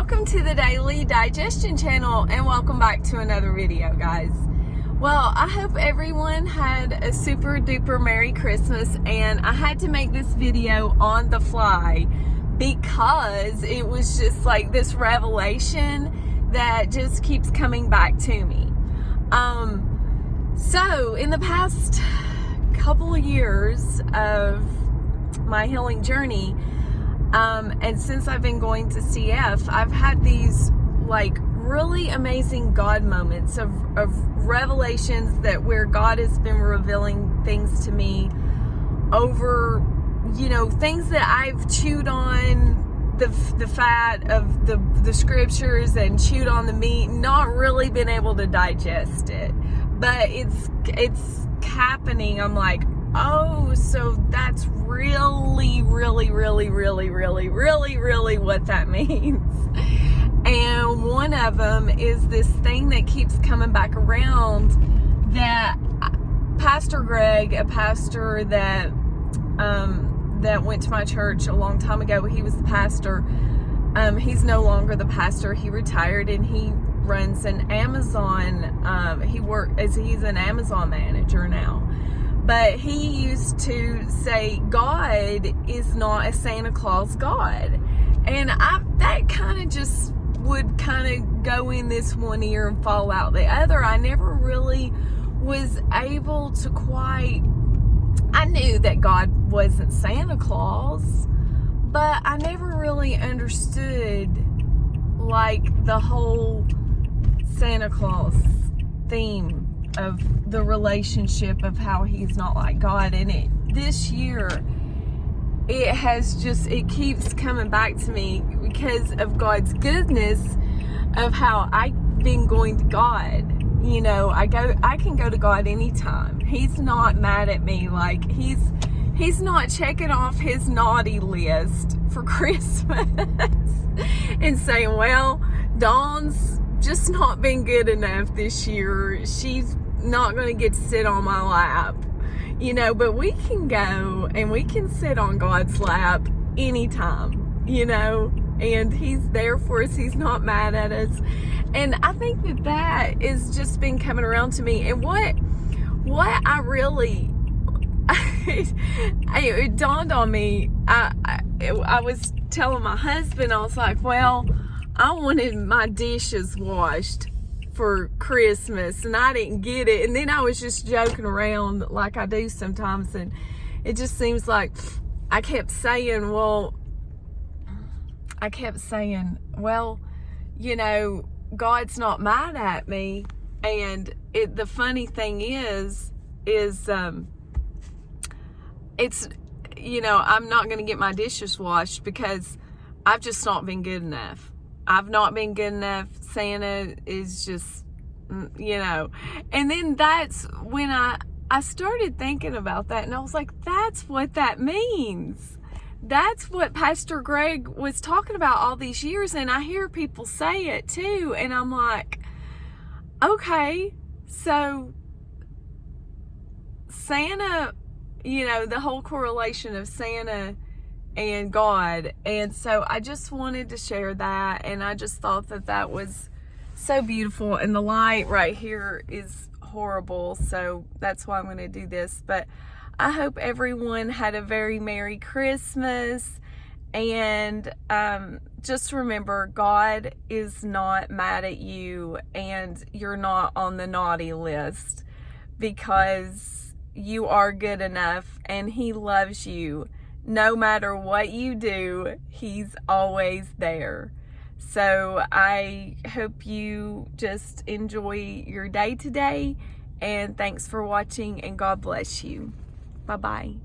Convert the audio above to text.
welcome to the Daily Digestion channel, and welcome back to another video, guys. Well, I hope everyone had a super duper Merry Christmas, and I had to make this video on the fly because it was just like this revelation that just keeps coming back to me. So in the past couple of years of my healing journey, and since I've been going to CF, I've had these like really amazing God moments of revelations that where God has been revealing things to me over, things that I've chewed on the fat of the scriptures and chewed on the meat, not really been able to digest it, but it's happening. I'm like, oh, so that's really what that means. And one of them is this thing that keeps coming back around, that Pastor Greg, a pastor that went to my church a long time ago, he was the pastor. He's no longer the pastor. He retired, and he runs an Amazon. He's an Amazon manager now. But he used to say God is not a Santa Claus God. And that kind of just would kind of go in this one ear and fall out the other. I never really was able to I knew that God wasn't Santa Claus, but I never really understood like the whole Santa Claus theme of the relationship of how he's not like God. And this year it keeps coming back to me because of God's goodness, of how I've been going to God. I can go to God anytime. He's not mad at me. Like he's not checking off his naughty list for Christmas and saying, well, Dawn's just not been good enough this year. She's not going to get to sit on my lap, but we can go and we can sit on God's lap anytime, and he's there for us. He's not mad at us. And I think that is just been coming around to me. And what I really it dawned on me, I was telling my husband, I was like, well, I wanted my dishes washed for Christmas and I didn't get it. And then I was just joking around like I do sometimes, and it just seems like I kept saying, well, God's not mad at me. And the funny thing is it's, I'm not going to get my dishes washed because I've just not been good enough. I've not been good enough. Santa is just, And then that's when I started thinking about that, and I was like, that's what that means. That's what Pastor Greg was talking about all these years, and I hear people say it too, and I'm like, okay, so Santa, the whole correlation of Santa and God. And so I just wanted to share that, and I just thought that was so beautiful. And the light right here is horrible, so that's why I'm going to do this. But I hope everyone had a very Merry Christmas, and just remember, God is not mad at you, and you're not on the naughty list, because you are good enough, and he loves you. No matter what you do, he's always there. So I hope you just enjoy your day today, and thanks for watching, and God bless you. Bye-bye.